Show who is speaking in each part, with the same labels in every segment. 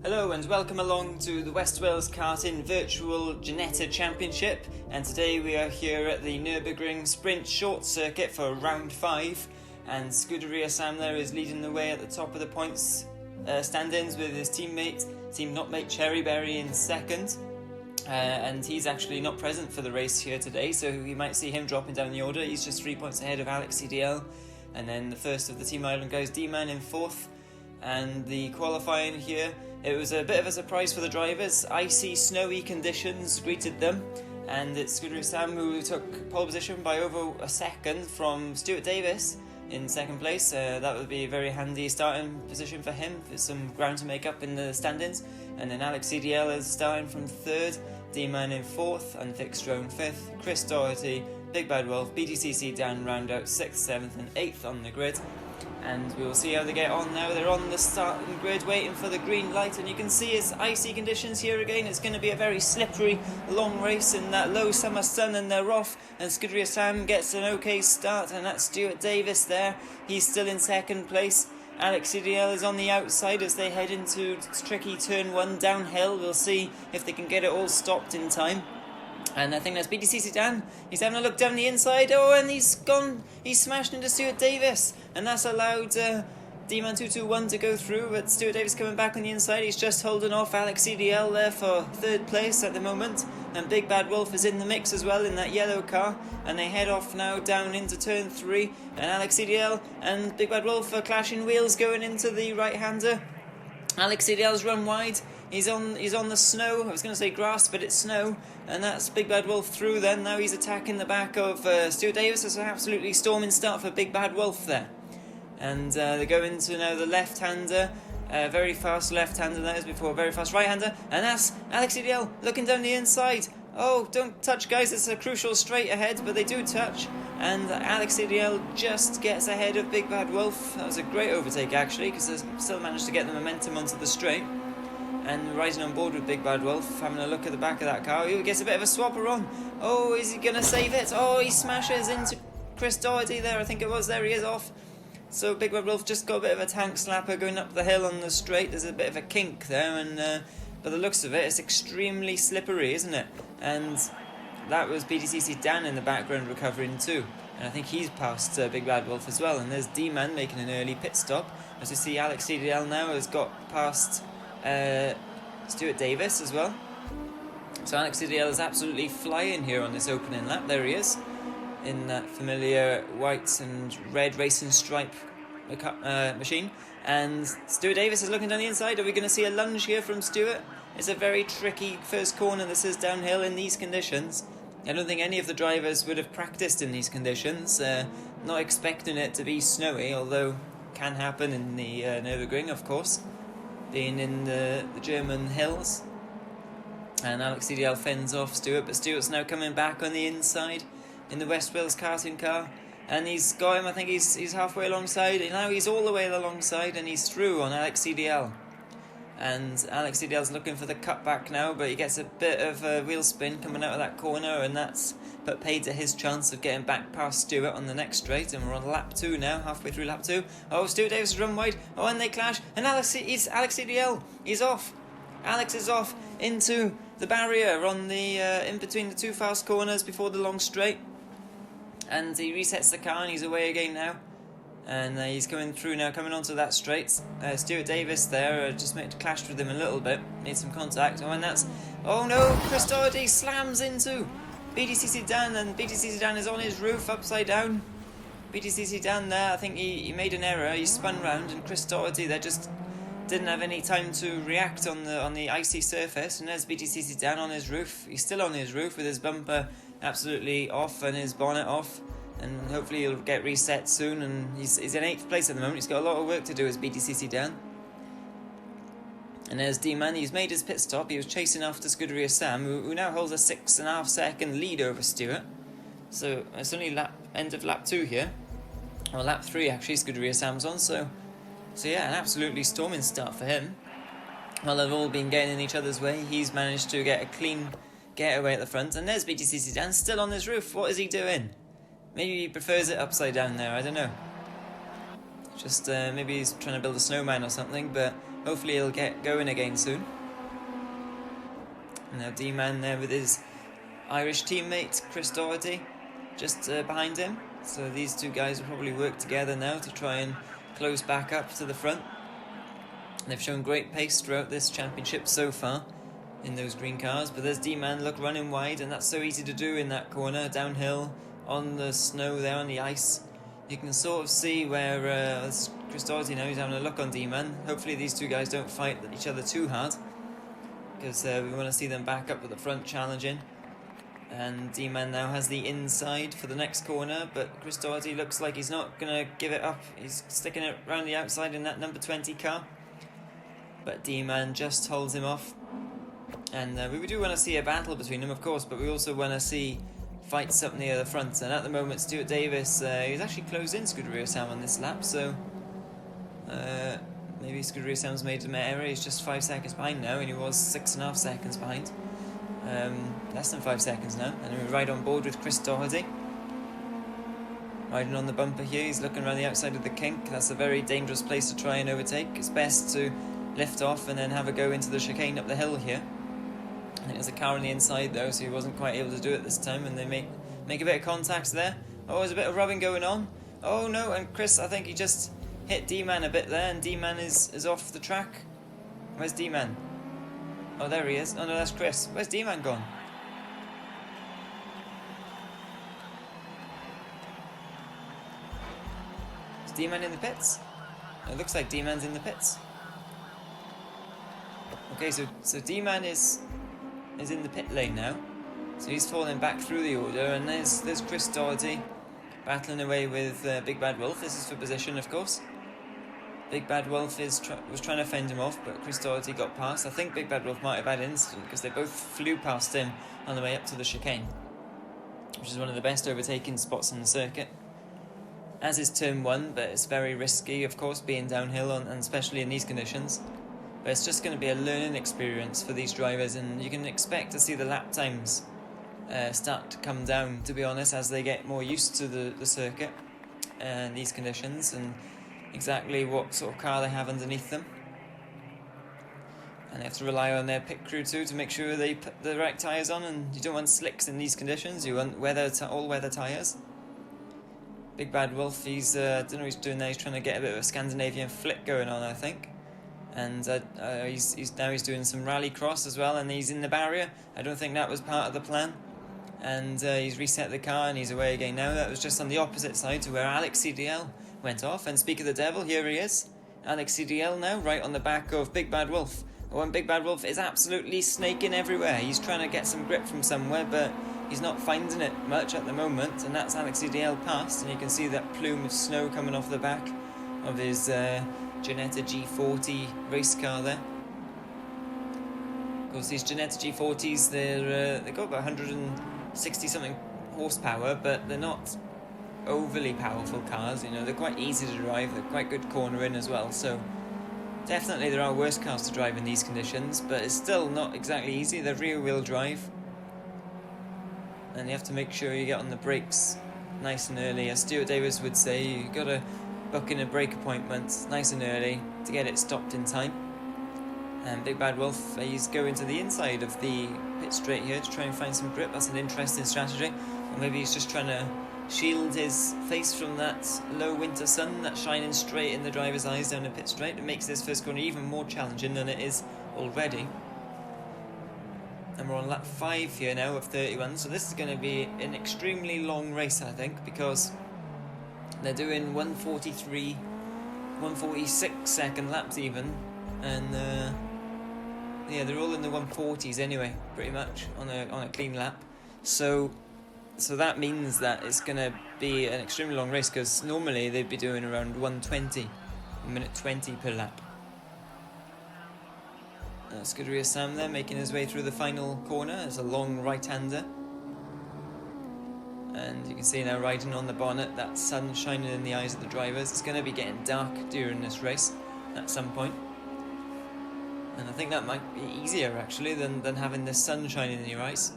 Speaker 1: Hello and welcome along to the West Wales Karting Virtual Gt5 Championship, and today we are here at the Nürburgring Sprint Short Circuit for round 5, and Scuderia Sam there is leading the way at the top of the points stand-ins with his team not-mate Cherryberry in second, and he's actually not present for the race here today, so we might see him dropping down the order. He's just 3 points ahead of Alex CDL, and then the first of the Team Ireland guys, D-Man, in 4th. And the qualifying here, it was a bit of a surprise for the drivers. Icy, snowy conditions greeted them, and it's Scuderia Sam who took pole position by over a second from Stuart Davis in second place. That would be a very handy starting position for him, with some ground to make up in the stand-ins. And then Alex CDL is starting from 3rd, D-Man in 4th, and Fixstro in 5th. Chris Doherty, Big Bad Wolf, BTCC Dan round out 6th, 7th and 8th on the grid. And we will see how they get on now. They're on the starting grid waiting for the green light, and you can see it's icy conditions here again. It's going to be a very slippery long race in that low summer sun, and they're off, and Scuderia Sam gets an okay start, and that's Stuart Davis there. He's still in second place. Alex CDL is on the outside as they head into tricky turn 1 downhill. We'll see if they can get it all stopped in time. And I think that's BTCC Dan. He's having a look down the inside. Oh, and he's smashed into Stuart Davis. And that's allowed D-Man 221 to go through. But Stuart Davis coming back on the inside. He's just holding off Alex CDL there for 3rd place at the moment. And Big Bad Wolf is in the mix as well in that yellow car. And they head off now down into turn 3. And Alex CDL and Big Bad Wolf are clashing wheels going into the right-hander. Alex CDL's run wide. He's on the snow. I was going to say grass, but it's snow. And that's Big Bad Wolf through then. Now he's attacking the back of Stuart Davis. It's an absolutely storming start for Big Bad Wolf there. And they go into now the left-hander. Very fast left-hander that is before. Very fast right-hander. And that's Alex CDL looking down the inside. Oh, don't touch, guys. It's a crucial straight ahead, but they do touch. And Alex CDL just gets ahead of Big Bad Wolf. That was a great overtake, actually, because they still managed to get the momentum onto the straight. And rising on board with Big Bad Wolf, having a look at the back of that car. He gets a bit of a swapper on. Oh, is he going to save it? Oh, he smashes into Chris Doherty there, I think it was. There he is off. So Big Bad Wolf just got a bit of a tank slapper going up the hill on the straight. There's a bit of a kink there, and by the looks of it, it's extremely slippery, isn't it? And that was BTCC Dan in the background recovering too. And I think he's passed Big Bad Wolf as well. And there's D-Man making an early pit stop. As you see, Alex CDL now has got past Stuart Davis as well. So Alex CDL is absolutely flying here on this opening lap. There he is in that familiar white and red racing stripe machine. And Stuart Davis is looking down the inside. Are we going to see a lunge here from Stuart? It's a very tricky first corner. This is downhill in these conditions. I don't think any of the drivers would have practiced in these conditions. Not expecting it to be snowy, although can happen in the Nürburgring, of course, being in the German hills. And Alex CDL fends off Stuart, but Stuart's now coming back on the inside in the West Wales karting car. And he's got him, I think he's halfway alongside. And now he's all the way alongside, and he's through on Alex CDL. And Alex CDL's looking for the cutback now, but he gets a bit of a wheel spin coming out of that corner, and that's put paid to his chance of getting back past Stuart on the next straight. And we're on lap 2 now, halfway through lap 2. Oh, Stuart Davis has run wide. Oh, and they clash. And Alex CDL. He's off. Alex is off into the barrier on the in between the 2 fast corners before the long straight. And he resets the car, and he's away again now. And he's coming through now, coming onto that straight. Stuart Davis there just clashed with him a little bit. Made some contact. Oh, and that's... Oh no! Chris Doherty slams into BTCC Dan, and BTCC Dan is on his roof upside down. BTCC Dan there, I think he made an error. He spun round, and Chris Doherty there just didn't have any time to react on the icy surface. And there's BTCC Dan on his roof. He's still on his roof with his bumper absolutely off and his bonnet off. And hopefully he'll get reset soon, and he's in 8th place at the moment. He's got a lot of work to do as BTCC Dan. And there's D-Man. He's made his pit stop. He was chasing after Scuderia Sam, who now holds a 6.5 second lead over Stuart. So it's only end of lap 2 here. Or lap 3 actually, Scuderia Sam's on. So yeah, an absolutely storming start for him. While they've all been getting in each other's way, he's managed to get a clean getaway at the front. And there's BTCC Dan still on his roof. What is he doing? Maybe he prefers it upside down there, I don't know. Just maybe he's trying to build a snowman or something, but hopefully he'll get going again soon. And now D-Man there with his Irish teammate Chris Doherty just behind him. So these two guys will probably work together now to try and close back up to the front. They've shown great pace throughout this championship so far in those green cars, but there's D-Man, look, running wide, and that's so easy to do in that corner, downhill, on the snow there, on the ice. You can sort of see where Chris Doherty now, he's having a look on D-Man. Hopefully these two guys don't fight each other too hard, because we want to see them back up at the front challenging. And D-Man now has the inside for the next corner, but Chris Doherty looks like he's not going to give it up. He's sticking it around the outside in that number 20 car. But D-Man just holds him off. And we do want to see a battle between them, of course, but we also want to see fights up near the front. And at the moment, Stuart Davis, he's actually closed in Scuderia Sam on this lap, so maybe Scuderia Sam's made an error. He's just 5 seconds behind now, and he was 6.5 seconds behind. Less than 5 seconds now, and we're right on board with Chris Doherty. Riding on the bumper here, he's looking around the outside of the kink. That's a very dangerous place to try and overtake. It's best to lift off and then have a go into the chicane up the hill here. I think there's a car on the inside though, so he wasn't quite able to do it this time, and they make a bit of contact there. Oh, there's a bit of rubbing going on. Oh no, and Chris, I think he just hit D-Man a bit there, and D-Man is off the track. Where's D-Man? Oh, there he is. Oh no, that's Chris. Where's D-Man gone? Is D-Man in the pits? It looks like D-Man's in the pits. Okay, so D-Man is in the pit lane now. So he's falling back through the order, and there's Chris Doherty battling away with Big Bad Wolf. This is for position, of course. Big Bad Wolf was trying to fend him off, but Chris Doherty got past. I think Big Bad Wolf might have had an incident because they both flew past him on the way up to the chicane, which is one of the best overtaking spots on the circuit. As is turn 1, but it's very risky, of course, being downhill, and especially in these conditions. But it's just going to be a learning experience for these drivers, and you can expect to see the lap times start to come down, to be honest, as they get more used to the circuit and these conditions, and exactly what sort of car they have underneath them. And they have to rely on their pit crew too to make sure they put the right tyres on, and you don't want slicks in these conditions, you want all-weather tyres. Big Bad Wolf, I don't know what he's doing there, he's trying to get a bit of a Scandinavian flick going on, I think. And he's doing some rallycross as well, and he's in the barrier. I don't think that was part of the plan. And he's reset the car and he's away again now. That was just on the opposite side to where Alex CDL went off. And speak of the devil, here he is. Alex CDL now, right on the back of Big Bad Wolf. Oh, and Big Bad Wolf is absolutely snaking everywhere. He's trying to get some grip from somewhere, but he's not finding it much at the moment. And that's Alex CDL past, and you can see that plume of snow coming off the back of his Ginetta G40 race car there. Of course, these Ginetta G40s, they've got about 160 something horsepower, but they're not overly powerful cars. You know, they're quite easy to drive. They're quite good cornering as well. So definitely there are worse cars to drive in these conditions, but it's still not exactly easy. They're rear-wheel drive, and you have to make sure you get on the brakes nice and early. As Stuart Davis would say, you've got to book in a brake appointment nice and early to get it stopped in time. And Big Bad Wolf, he's going to the inside of the pit straight here to try and find some grip. That's an interesting strategy. Or maybe he's just trying to shield his face from that low winter sun that's shining straight in the driver's eyes down the pit straight. It makes this first corner even more challenging than it is already. And we're on lap 5 here now of 31, so this is going to be an extremely long race, I think, because they're doing 1:43, 1:46 second laps even, and yeah, they're all in the 140s anyway, pretty much on a clean lap. So that means that it's going to be an extremely long race, because normally they'd be doing around 1:20, a minute 20 per lap. Scuderia Sam there making his way through the final corner. It's a long right-hander. And you can see now riding on the bonnet, that sun shining in the eyes of the drivers. It's going to be getting dark during this race at some point. And I think that might be easier actually than having the sun shining in your eyes.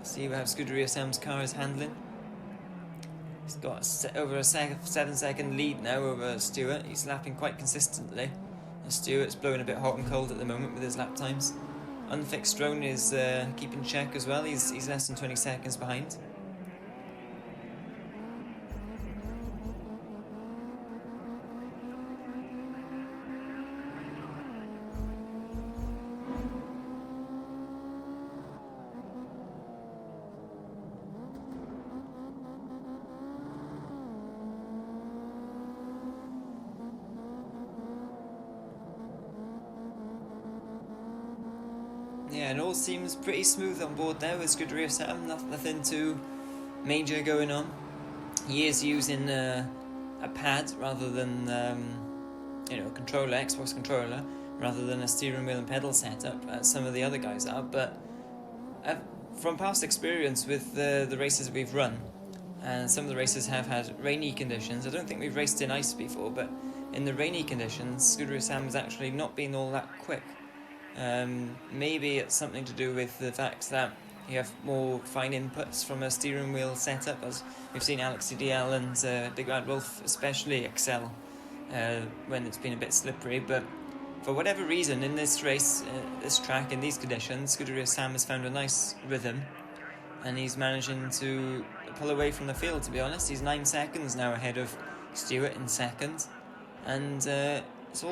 Speaker 1: See how Scuderia Sam's car is handling. He's got over a 7-second lead now over Stewart. He's lapping quite consistently. Stewart's blowing a bit hot and cold at the moment with his lap times. Unfixed Drone is keeping check as well. He's less than 20 seconds behind. Yeah, it all seems pretty smooth on board there with Scuderia Sam. Nothing too major going on. He is using a pad rather than a controller, Xbox controller, rather than a steering wheel and pedal setup, as some of the other guys are. But from past experience with the races we've run, and some of the races have had rainy conditions. I don't think we've raced in ice before, but in the rainy conditions, Scuderia Sam has actually not been all that quick. Maybe it's something to do with the fact that you have more fine inputs from a steering wheel setup, as we've seen Alex CDL and Big Bad Wolf especially excel when it's been a bit slippery. But for whatever reason, in this race, this track, in these conditions, Scuderia Sam has found a nice rhythm, and he's managing to pull away from the field, to be honest. He's 9 seconds now ahead of Stewart in second, and it's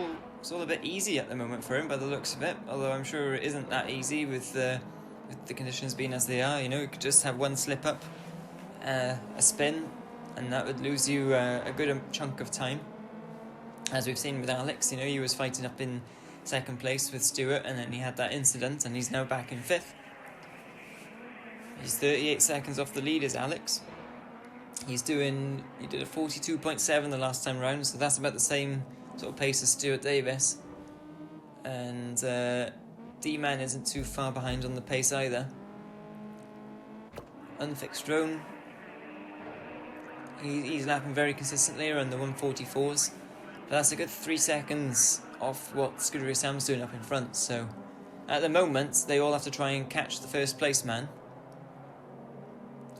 Speaker 1: all a bit easy at the moment for him by the looks of it, although I'm sure it isn't that easy with the conditions being as they are. You could just have one slip up, a spin, and that would lose you a good chunk of time. As we've seen with Alex, he was fighting up in second place with Stewart, and then he had that incident, and he's now back in fifth. He's 38 seconds off the lead, is Alex. He did a 42.7 the last time round, so that's about the same sort of pace as Stuart Davis. And D-Man isn't too far behind on the pace either. Unfixed Drone, he's lapping very consistently around the 144s. But that's a good 3 seconds off what Scuderia Sam's doing up in front. So at the moment, they all have to try and catch the first place man.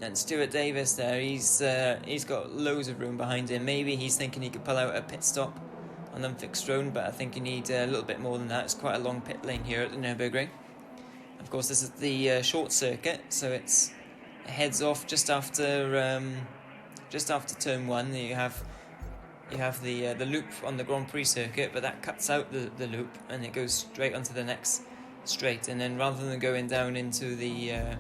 Speaker 1: And Stuart Davis there, he's got loads of room behind him. Maybe he's thinking he could pull out a pit stop on Unfixed Drone, but I think you need a little bit more than that. It's quite a long pit lane here at the Nürburgring. Of course, this is the short circuit, so it heads off just after turn 1. You have the loop on the Grand Prix circuit, but that cuts out the loop and it goes straight onto the next straight. And then rather than going down into the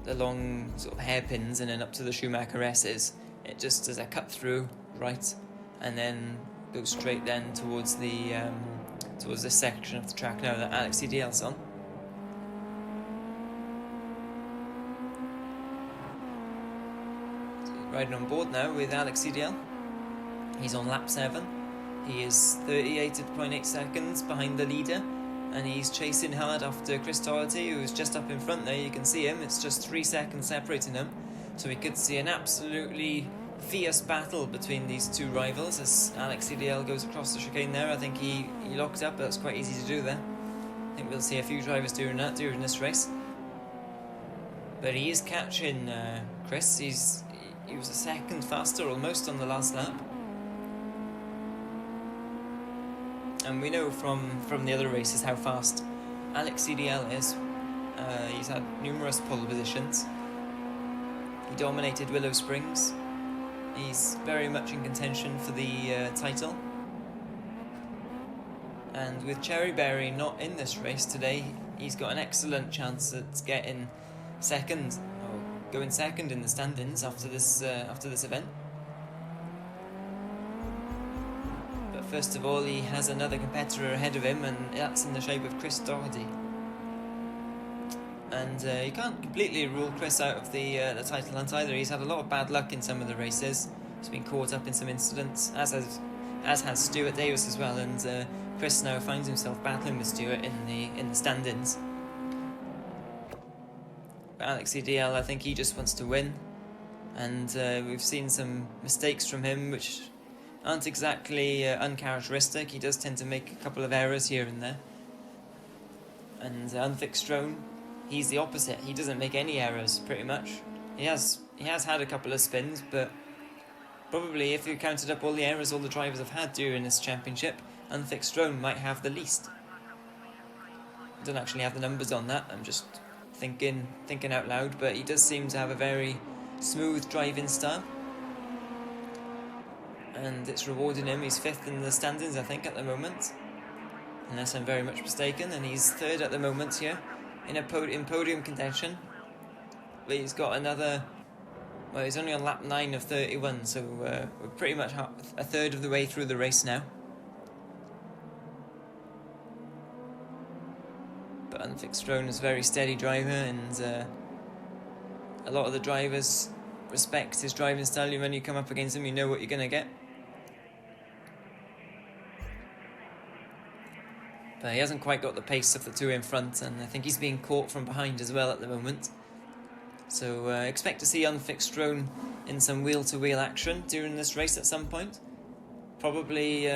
Speaker 1: long sort of hairpins and then up to the Schumacher S's, it just does a cut through right, and then goes straight then towards this section of the track now that Alex CDL's on. So riding on board now with Alex CDL. He's on lap 7. He is 38.8 seconds behind the leader, and he's chasing hard after Chris Doherty, who's just up in front there. You can see him. It's just 3 seconds separating them. So we could see an absolutely fierce battle between these two rivals as Alex CDL goes across the chicane there. I think he locked up. That's quite easy to do there. I think we'll see a few drivers doing that during this race. But he is catching Chris. He was a second faster almost on the last lap. And we know from the other races how fast Alex CDL is. He's had numerous pole positions. He dominated Willow Springs. He's very much in contention for the title. And with Cherryberry not in this race today, he's got an excellent chance at getting second, or going second in the standings after this event. But first of all, he has another competitor ahead of him, and that's in the shape of Chris Doherty. And you can't completely rule Chris out of the title hunt either. He's had a lot of bad luck in some of the races. He's been caught up in some incidents, as has Stuart Davis as well. And Chris now finds himself battling with Stuart in the standings. But Alex CDL, I think he just wants to win. And we've seen some mistakes from him which aren't exactly uncharacteristic. He does tend to make a couple of errors here and there. And Unfixed Drone, he's the opposite. He doesn't make any errors, pretty much. He has had a couple of spins, but probably if you counted up all the errors all the drivers have had during this championship, Unfixed Drone might have the least. I don't actually have the numbers on that, I'm just thinking out loud, but he does seem to have a very smooth driving style. And it's rewarding him. He's 5th in the standings, I think, at the moment, unless I'm very much mistaken, and he's 3rd at the moment here in podium contention. But he's got another, well, he's only on lap 9 of 31, so we're pretty much a third of the way through the race now. But Unfixed Drone is a very steady driver, and a lot of the drivers respect his driving style. When you come up against him, you know what you're going to get. But he hasn't quite got the pace of the two in front, and I think he's being caught from behind as well at the moment. So expect to see Unfixed Drone in some wheel-to-wheel action during this race at some point. Probably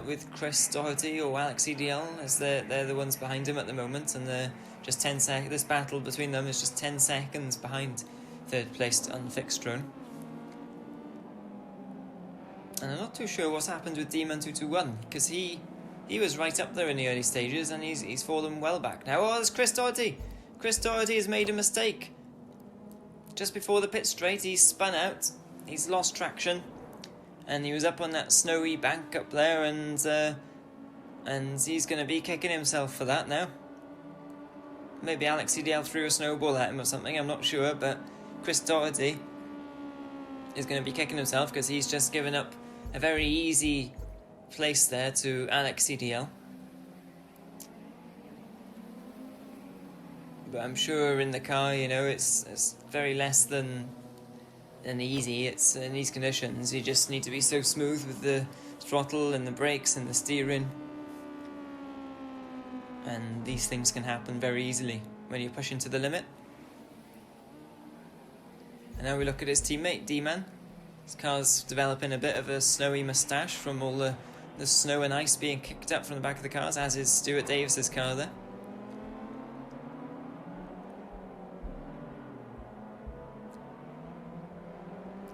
Speaker 1: with Chris Doherty or Alex EDL, as they're the ones behind him at the moment, and they're just 10 seconds. This battle between them is just 10 seconds behind 3rd placed Unfixed Drone. And I'm not too sure what's happened with D-Man221, because he was right up there in the early stages, and he's fallen well back now. Oh, there's Chris Doherty. Chris Doherty has made a mistake. Just before the pit straight, he's spun out. He's lost traction, and he was up on that snowy bank up there, and he's going to be kicking himself for that now. Maybe Alex CDL threw a snowball at him or something, I'm not sure, but Chris Doherty is going to be kicking himself because he's just given up a very easy place there to Alex CDL. But I'm sure in the car, you know, it's very less than easy. It's in these conditions, you just need to be so smooth with the throttle and the brakes and the steering. And these things can happen very easily when you're pushing to the limit. And now we look at his teammate, D-Man. His car's developing a bit of a snowy moustache from all the snow and ice being kicked up from the back of the cars, as is Stuart Davis's car there.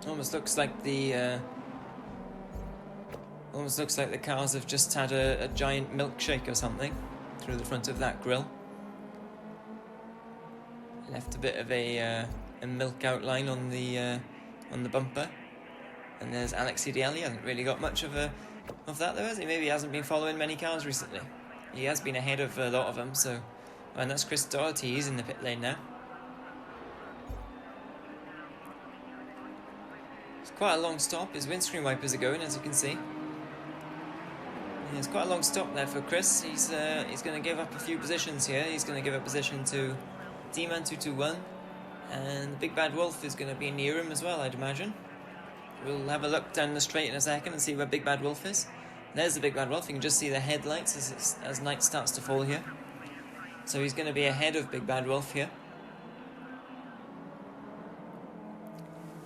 Speaker 1: Almost looks like the cars have just had a giant milkshake or something through the front of that grille. Left a bit of a milk outline on the bumper. And there's Alex CDL. He hasn't really got much of that though, has he? Maybe he hasn't been following many cars recently. He has been ahead of a lot of them, so... And that's Chris Doherty, he's in the pit lane now. It's quite a long stop. His windscreen wipers are going, as you can see. Yeah, it's quite a long stop there for Chris. He's going to give up a few positions here. He's going to give a position to D-Man221, and the Big Bad Wolf is going to be near him as well, I'd imagine. We'll have a look down the straight in a second and see where Big Bad Wolf is. There's the Big Bad Wolf. You can just see the headlights as night starts to fall here. So he's going to be ahead of Big Bad Wolf here.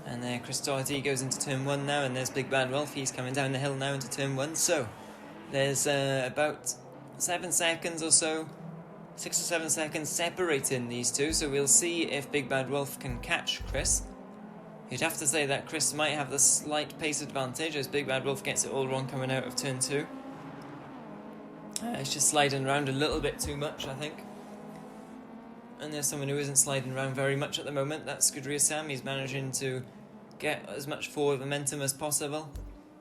Speaker 1: And there Chris Doherty goes into turn 1 now, and there's Big Bad Wolf. He's coming down the hill now into turn 1. So there's about 7 seconds or so, 6 or 7 seconds separating these two. So we'll see if Big Bad Wolf can catch Chris. You'd have to say that Chris might have the slight pace advantage as Big Bad Wolf gets it all wrong coming out of turn 2. It's just sliding around a little bit too much, I think. And there's someone who isn't sliding around very much at the moment. That's Scuderia Sam. He's managing to get as much forward momentum as possible.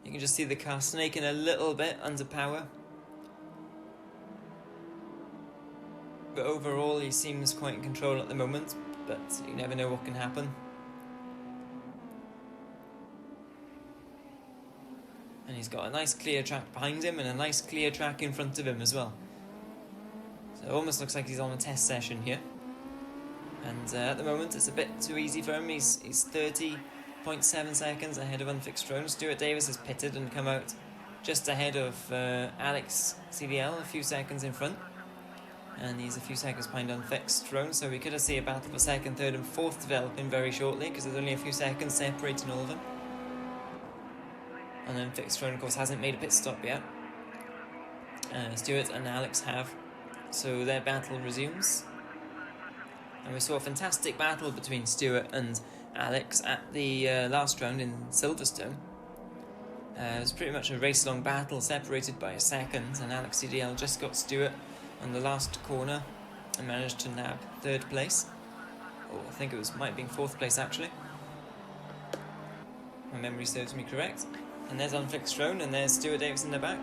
Speaker 1: You can just see the car snaking a little bit under power. But overall, he seems quite in control at the moment, but you never know what can happen. And he's got a nice clear track behind him and a nice clear track in front of him as well. So it almost looks like he's on a test session here. And at the moment it's a bit too easy for him. He's 30.7 seconds ahead of Unfixed Drone. Stuart Davis has pitted and come out just ahead of Alex CDL, a few seconds in front. And he's a few seconds behind Unfixed Drone, so we could see a battle for 2nd, 3rd and 4th developing very shortly, because there's only a few seconds separating all of them. And then Unfixed Drone, of course, hasn't made a pit stop yet. Stuart and Alex have. So their battle resumes. And we saw a fantastic battle between Stuart and Alex at the last round in Silverstone. It was pretty much a race-long battle, separated by a second, and Alex CDL just got Stewart on the last corner and managed to nab 3rd place. Or I think it might have been 4th place actually. My memory serves me correct. And there's Unfixed Throne, and there's Stuart Davis in the back,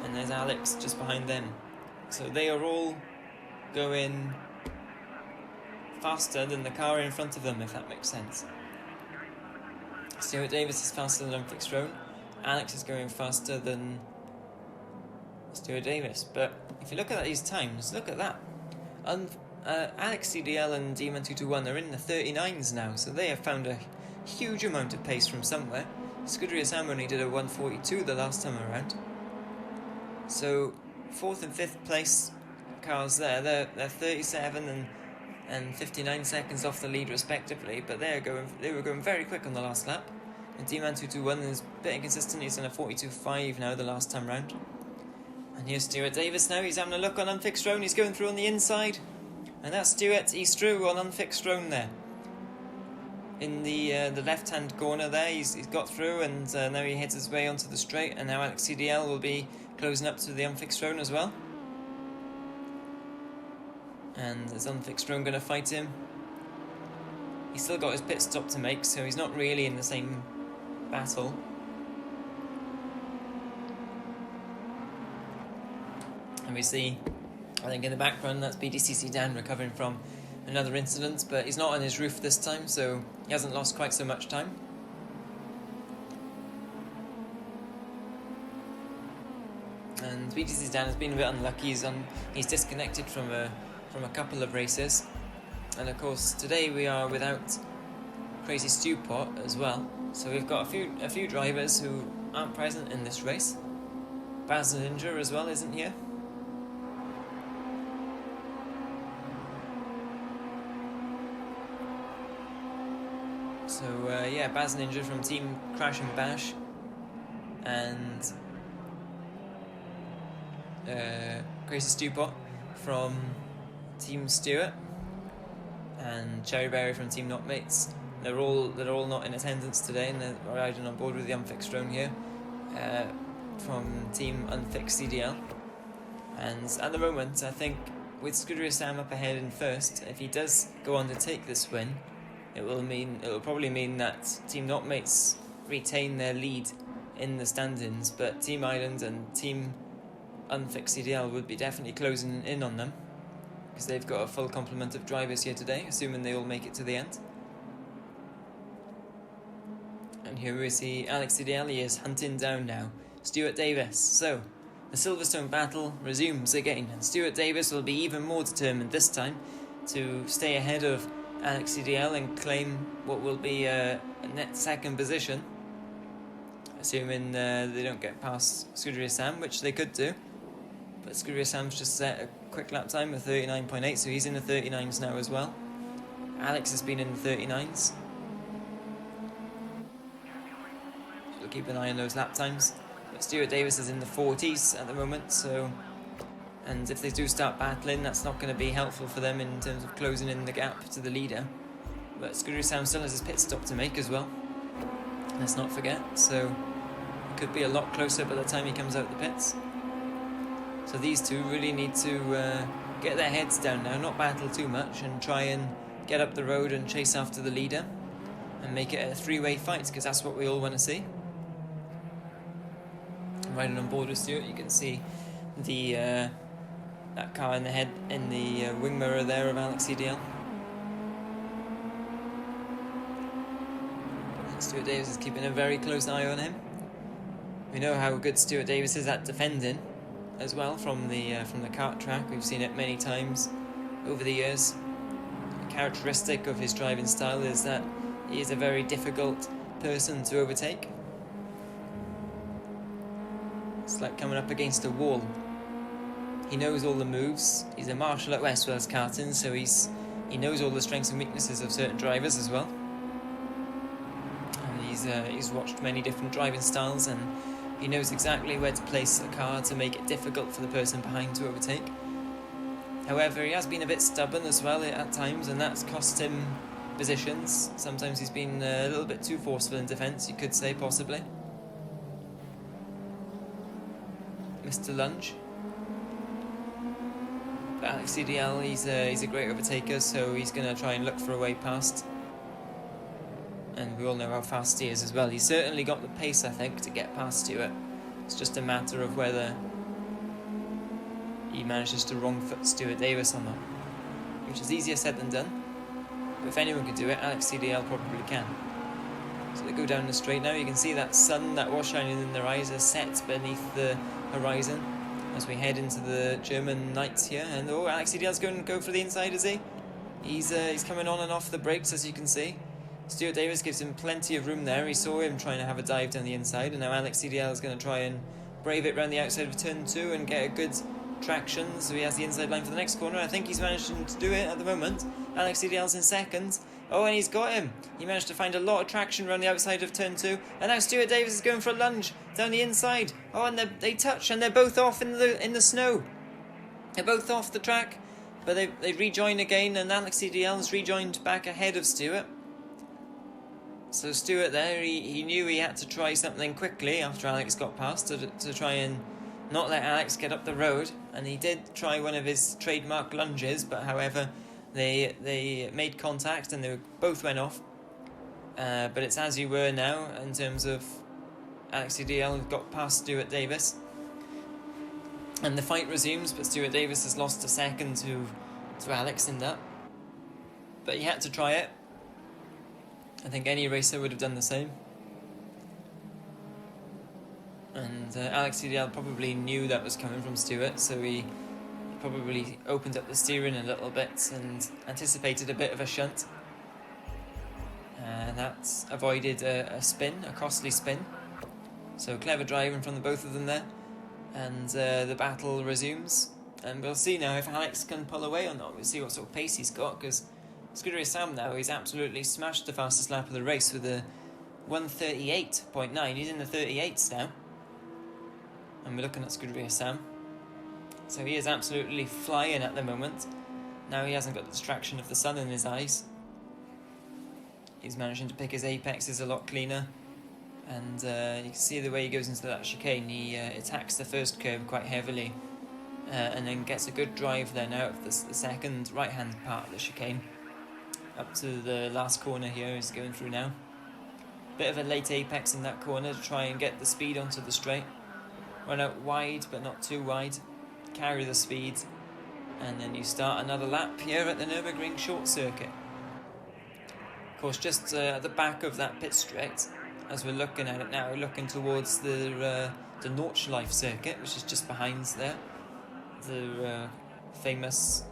Speaker 1: and there's Alex just behind them. So they are all going faster than the car in front of them, if that makes sense. Stuart Davis is faster than Unfixed Throne. Alex is going faster than Stuart Davis. But if you look at these times, look at that. Alex CDL and D1221 are in the 39s now, so they have found a huge amount of pace from somewhere. Scuderia Sam only did a 142 the last time around. So 4th and 5th place cars there, they're 37 and 59 seconds off the lead respectively, but they were going very quick on the last lap. And D1221 is a bit inconsistent, he's done a 42.5 now the last time round. And here's Stuart Davis now, he's having a look on Unfixed Throne, he's going through on the inside. And that's Stuart, he's through on Unfixed Throne there. In the left-hand corner there, he's got through, and now he heads his way onto the straight, and now Alex CDL will be closing up to the Unfixed Throne as well. And is Unfixed Throne going to fight him? He's still got his pit stop to make, so he's not really in the same battle. And we see, I think in the background, that's BDCC Dan recovering from another incident, but he's not on his roof this time, so he hasn't lost quite so much time. And BDCC Dan has been a bit unlucky. He's disconnected from a couple of races, and of course today we are without Crazy Stew Pot as well. So we've got a few drivers who aren't present in this race. Baz Ninja as well isn't here. So yeah, Baz Ninja from Team Crash and Bash, and Crazy Stew Pot from Team Stewart, and Cherryberry from Team Not Mates. They're all not in attendance today, and they're riding on board with the Unfixed Throne here from Team Unfixed CDL. And at the moment, I think with Scuderia Sam up ahead in first, if he does go on to take this win, it will probably mean that Team Not Mates retain their lead in the stand-ins, but Team Island and Team Unfixed CDL would be definitely closing in on them, because they've got a full complement of drivers here today, assuming they all make it to the end. And here we see Alex CDL is hunting down now Stuart Davis. So the Silverstone battle resumes again, and Stuart Davis will be even more determined this time to stay ahead of Alex CDL and claim what will be a net second position, assuming they don't get past Scuderia Sam, which they could do. But Scuderia Sam's just set a quick lap time of 39.8, so he's in the 39s now as well. Alex has been in the 39s. So we'll keep an eye on those lap times. But Stuart Davis is in the 40s at the moment, so... And if they do start battling, that's not going to be helpful for them in terms of closing in the gap to the leader. But Scuderia Sam still has his pit stop to make as well, let's not forget, so it could be a lot closer by the time he comes out the pits. So these two really need to get their heads down now, not battle too much, and try and get up the road and chase after the leader and make it a three-way fight, because that's what we all want to see. Riding on board with Stuart, you can see the that car in the wing mirror there of Alex CDL. And Stuart Davis is keeping a very close eye on him. We know how good Stuart Davis is at defending as well from the kart track. We've seen it many times over the years. A characteristic of his driving style is that he is a very difficult person to overtake. It's like coming up against a wall. He knows all the moves. He's a marshal at West Wales karting, so he knows all the strengths and weaknesses of certain drivers as well. And he's watched many different driving styles, and he knows exactly where to place a car to make it difficult for the person behind to overtake. However, he has been a bit stubborn as well at times, and that's cost him positions. Sometimes he's been a little bit too forceful in defence, you could say, possibly. Mr. Lunge. But Alex CDL, he's a great overtaker, so he's going to try and look for a way past. And we all know how fast he is as well. He's certainly got the pace, I think, to get past Stewart. It's just a matter of whether he manages to wrong foot Stuart Davis or not, which is easier said than done. But if anyone can do it, Alex CDL probably can. So they go down the straight now. You can see that sun that was shining in their eyes is set beneath the horizon as we head into the German nights here. And Alex CDL's going to go for the inside, is he? He's coming on and off the brakes, as you can see. Stuart Davis gives him plenty of room there. He saw him trying to have a dive down the inside, and now Alex CDL is going to try and brave it round the outside of turn 2 and get a good traction, so he has the inside line for the next corner. I think he's managed to do it at the moment. Alex CDL's in second. Oh, and he's got him. He managed to find a lot of traction around the outside of turn 2, and now Stuart Davis is going for a lunge down the inside. Oh, and they touch, and they're both off in the snow. They're both off the track, but they rejoin again, and Alex CDL's rejoined back ahead of Stuart. So Stuart there, he knew he had to try something quickly after Alex got past to try and not let Alex get up the road, and he did try one of his trademark lunges, but however they made contact and they both went off. But it's as you were now in terms of Alex CDL got past Stuart Davis, and the fight resumes, but Stuart Davis has lost a second to Alex in that, but he had to try it. I think any racer would have done the same. And Alex CDL probably knew that was coming from Stuart, so he probably opened up the steering a little bit and anticipated a bit of a shunt. And that's avoided a costly spin. So clever driving from the both of them there. And the battle resumes. And we'll see now if Alex can pull away or not. We'll see what sort of pace he's got, because Scuderia Sam now, he's absolutely smashed the fastest lap of the race with a 1:38.9. He's in the 38s now. And we're looking at Scuderia Sam. So he is absolutely flying at the moment. Now he hasn't got the distraction of the sun in his eyes. He's managing to pick his apexes a lot cleaner. And you can see the way he goes into that chicane. He attacks the first curve quite heavily. And then gets a good drive then out of the second right-hand part of the chicane. Up to the last corner here he's going through now. Bit of a late apex in that corner to try and get the speed onto the straight. Run out wide, but not too wide. Carry the speed. And then you start another lap here at the Nürburgring short circuit. Of course, just at the back of that pit straight, as we're looking at it now, looking towards the Nordschleife circuit, which is just behind there. The famous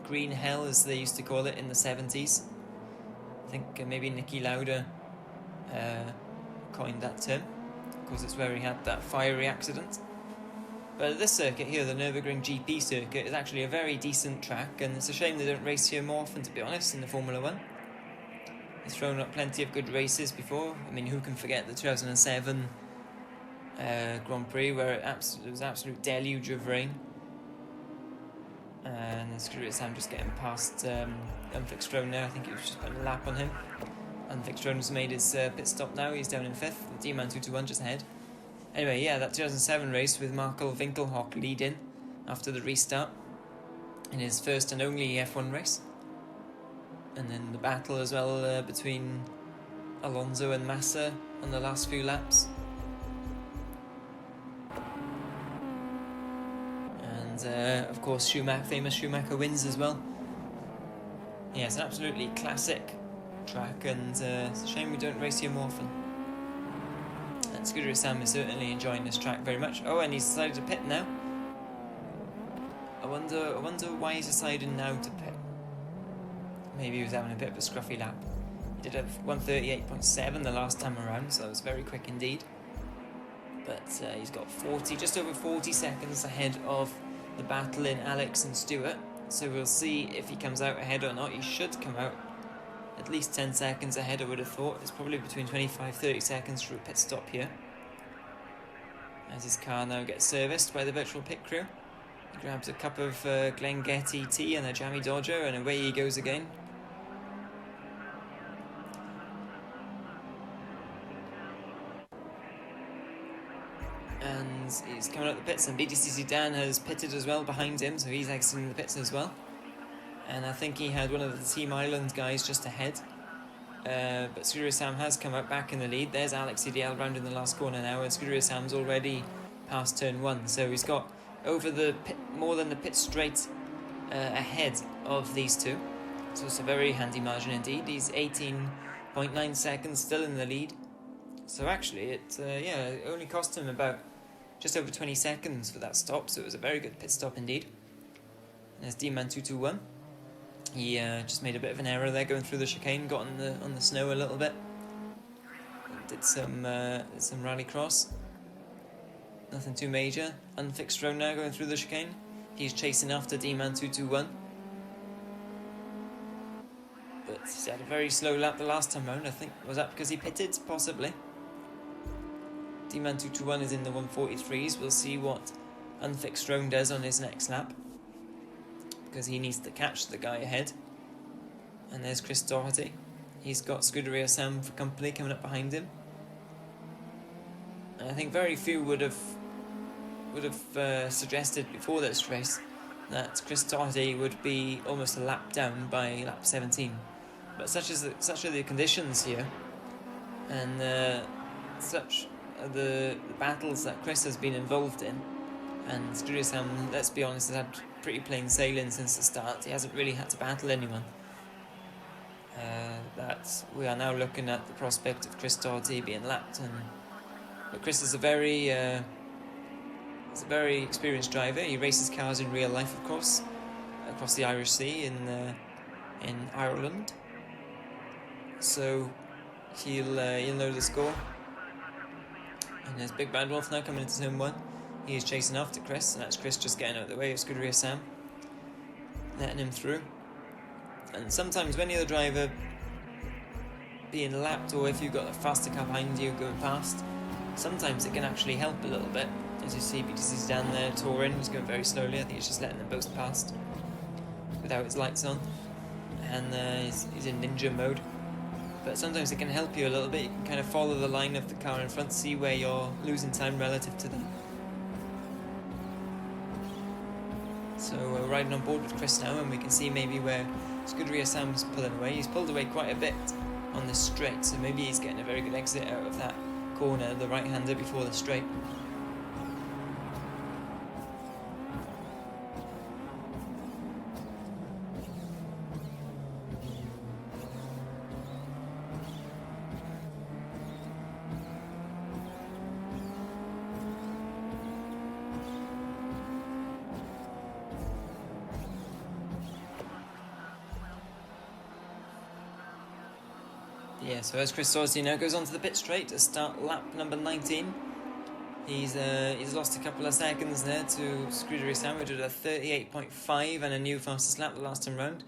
Speaker 1: Green Hell, as they used to call it in the 70s. I think maybe Nicky Lauda coined that term, because it's where he had that fiery accident. But this circuit here, the Nürburgring GP circuit, is actually a very decent track, and it's a shame they don't race here more often, to be honest, in the Formula 1. It's thrown up plenty of good races before. I mean, who can forget the 2007 Grand Prix, where it was an absolute deluge of rain. And Scuderia Sam just getting past Unfixed now. I think it was just putting a lap on him. Unfixed has made his pit stop now. He's down in 5th. The D-Man 221 just ahead. Anyway, yeah, that 2007 race with Markel Winkelhock leading after the restart in his first and only F1 race. And then the battle as well between Alonso and Massa on the last few laps. And of course famous Schumacher wins as well. Yeah, it's an absolutely classic track, and it's a shame we don't race here more often. And Scuderia Sam is certainly enjoying this track very much. Oh, and he's decided to pit now. I wonder why he's decided now to pit. Maybe he was having a bit of a scruffy lap. He did have 1:38.7 the last time around, so that was very quick indeed. But he's got just over 40 seconds ahead of the battle in Alex and Stuart. So we'll see if he comes out ahead or not. He should come out at least 10 seconds ahead, I would have thought. It's probably between 25-30 seconds for a pit stop here. As his car now gets serviced by the virtual pit crew. He grabs a cup of Glengettie tea and a jammy Dodger, and away he goes again. and he's coming out the pits, and BTCC Dan has pitted as well behind him, so he's exiting the pits as well. And I think he had one of the Team Island guys just ahead. But Scuderia Sam has come out back in the lead. There's Alex CDL round in the last corner now, and Scuderia Sam's already past turn 1, so he's got over the pit, more than the pit straight ahead of these two. So it's a very handy margin indeed. He's 18.9 seconds still in the lead. So actually, it only cost him about just over 20 seconds for that stop. So it was a very good pit stop indeed. And there's D-Man 221. He just made a bit of an error there going through the chicane, got on the snow a little bit. Did some rallycross. Nothing too major. Unfixed road now going through the chicane. He's chasing after D-Man 221. But he's had a very slow lap the last time round, I think. Was that because he pitted? Possibly. D-Man 221 is in the 143s. We'll see what Unfixed Roan does on his next lap, because he needs to catch the guy ahead. And there's Chris Doherty. He's got Scuderia Sam for company coming up behind him. And I think very few would have suggested before this race that Chris Doherty would be almost a lap down by lap 17. But such are the conditions here, and such are the battles that Chris has been involved in. And Scuderia Sam, let's be honest, has had pretty plain sailing since the start. He hasn't really had to battle anyone. That we are now looking at the prospect of Chris Doherty being lapped, but Chris is a very experienced driver. He races cars in real life, of course, across the Irish Sea in Ireland. So he'll know the score. And there's Big Bad Wolf now coming into turn 1. He is chasing after Chris, and that's Chris just getting out of the way of Scuderia Sam, letting him through. And sometimes when you're the driver being lapped, or if you've got a faster car behind you going past, sometimes it can actually help a little bit. As you see, BTC's down there touring, he's going very slowly. I think he's just letting them both past without his lights on, and he's in ninja mode. But sometimes it can help you a little bit. You can kind of follow the line of the car in front, see where you're losing time relative to them. So we're riding on board with Chris now, and we can see maybe where Scuderia Sam's pulling away. He's pulled away quite a bit on this straight, so maybe he's getting a very good exit out of that corner, the right-hander before the straight. Yeah, so as Chris Doherty now goes onto the pit straight to start lap number 19. He's lost a couple of seconds there to Scuderia Sam, who did a 38.5 and a new fastest lap the last time round.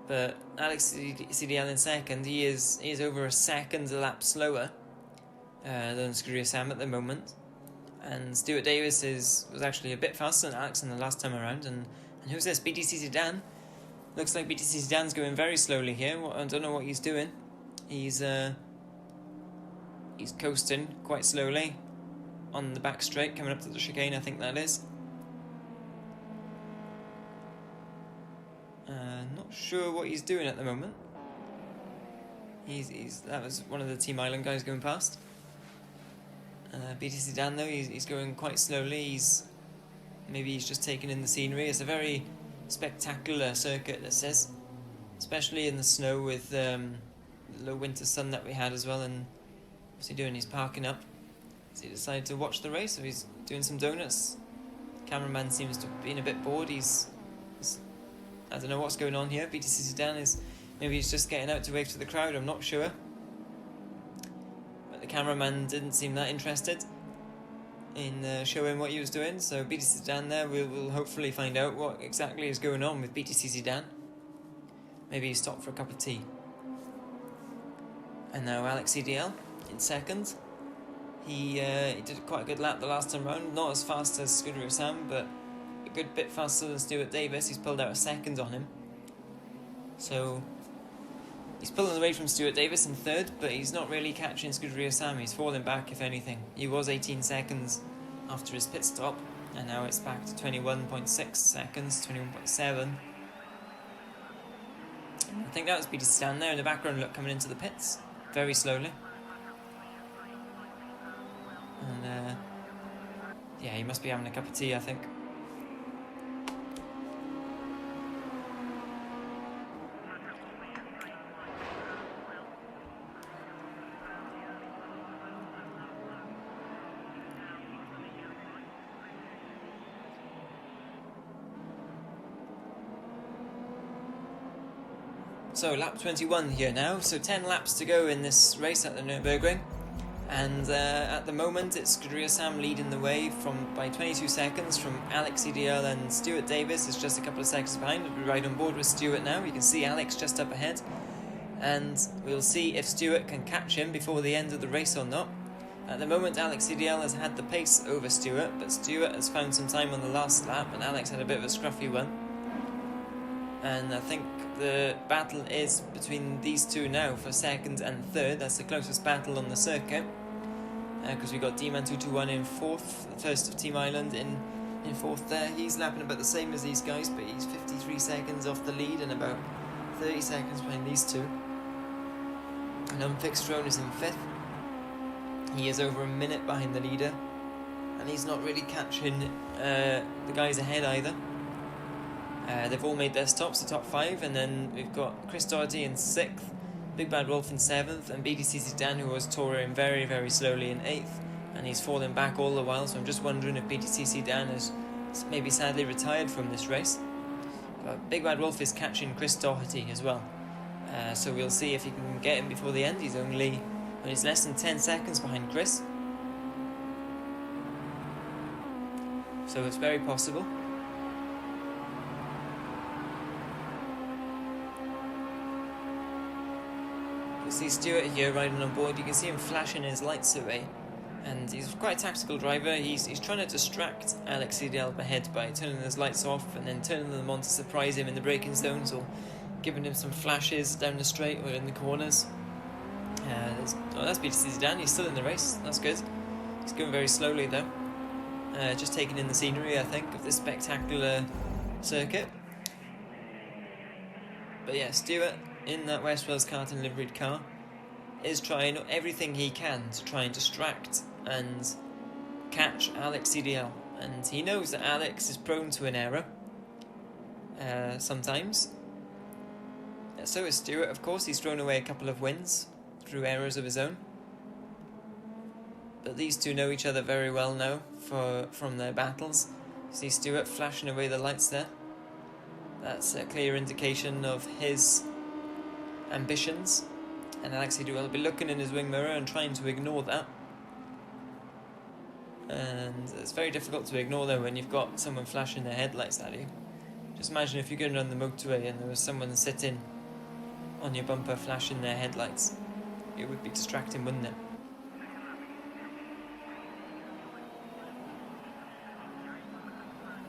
Speaker 1: But Alex CDL in second. He is over a second a lap slower than Scuderia Sam at the moment. And Stuart Davis was actually a bit faster than Alex in the last time around. And who's this? BTCC Dan. Looks like BTCC Dan's going very slowly here. I don't know what he's doing. He's coasting quite slowly on the back straight, coming up to the chicane, I think that is. Not sure what he's doing at the moment. That was one of the Team Island guys going past. BTC Dan though, he's going quite slowly. Maybe he's just taking in the scenery. It's a very spectacular circuit, this is, especially in the snow with the low winter sun that we had as well. And what's he doing? He's parking up. So he decided to watch the race, so he's doing some donuts. The cameraman seems to have been a bit bored. He's I don't know what's going on here. BTC Dan maybe he's just getting out to wave to the crowd, I'm not sure. But the cameraman didn't seem that interested in showing what he was doing, so BTC Dan there, we'll hopefully find out what exactly is going on with BTC Dan. Maybe he stopped for a cup of tea. And now Alex CDL in second. He did quite a good lap the last time round, not as fast as Scuderia Sam, but a good bit faster than Stuart Davis. He's pulled out a second on him. So He's pulling away from Stuart Davis in third, but he's not really catching Scuderia Sam. He's falling back, if anything. He was 18 seconds after his pit stop, and now it's back to 21.6 seconds, 21.7. I think that was Peter Stan there in the background, look, coming into the pits very slowly. And yeah, he must be having a cup of tea, I think. So lap 21 here now, so 10 laps to go in this race at the Nürburgring, and at the moment it's Scuderia Sam leading the way by 22 seconds from Alex EDL, and Stuart Davis is just a couple of seconds behind. We'll be right on board with Stuart now. You can see Alex just up ahead, and we'll see if Stuart can catch him before the end of the race or not. At the moment Alex EDL has had the pace over Stuart, but Stuart has found some time on the last lap and Alex had a bit of a scruffy one. And I think the battle is between these two now for second and third. That's the closest battle on the circuit, because we got D-Man221 in fourth, the first of Team Island in fourth there. He's lapping about the same as these guys, but he's 53 seconds off the lead and about 30 seconds behind these two. And Unfixed Drone is in fifth. He is over a minute behind the leader, and he's not really catching the guys ahead either. They've all made their stops, the top five, and then we've got Chris Doherty in sixth, Big Bad Wolf in seventh, and BDCC Dan, who was touring very, very slowly, in eighth, and he's falling back all the while. So I'm just wondering if BDCC Dan has maybe sadly retired from this race. But Big Bad Wolf is catching Chris Doherty as well, so we'll see if he can get him before the end. He's less than 10 seconds behind Chris, so it's very possible. You see Stuart here riding on board. You can see him flashing his lights away, and he's quite a tactical driver. He's trying to distract Alex EDL ahead by turning his lights off and then turning them on to surprise him in the braking zones, or giving him some flashes down the straight or in the corners. That's BTC Dan. He's still in the race. That's good. He's going very slowly though, just taking in the scenery, I think, of this spectacular circuit. But yeah, Stuart, in that West Wales Karting liveried car, is trying everything he can to try and distract and catch Alex EDL. And he knows that Alex is prone to an error sometimes. So is Stuart, of course. He's thrown away a couple of wins through errors of his own. But these two know each other very well now from their battles. You see Stuart flashing away the lights there. That's a clear indication of his ambitions, and Alex EDL will be looking in his wing mirror and trying to ignore that. And it's very difficult to ignore though when you've got someone flashing their headlights at you. Just imagine if you're going on the motorway and there was someone sitting on your bumper flashing their headlights. It would be distracting, wouldn't it?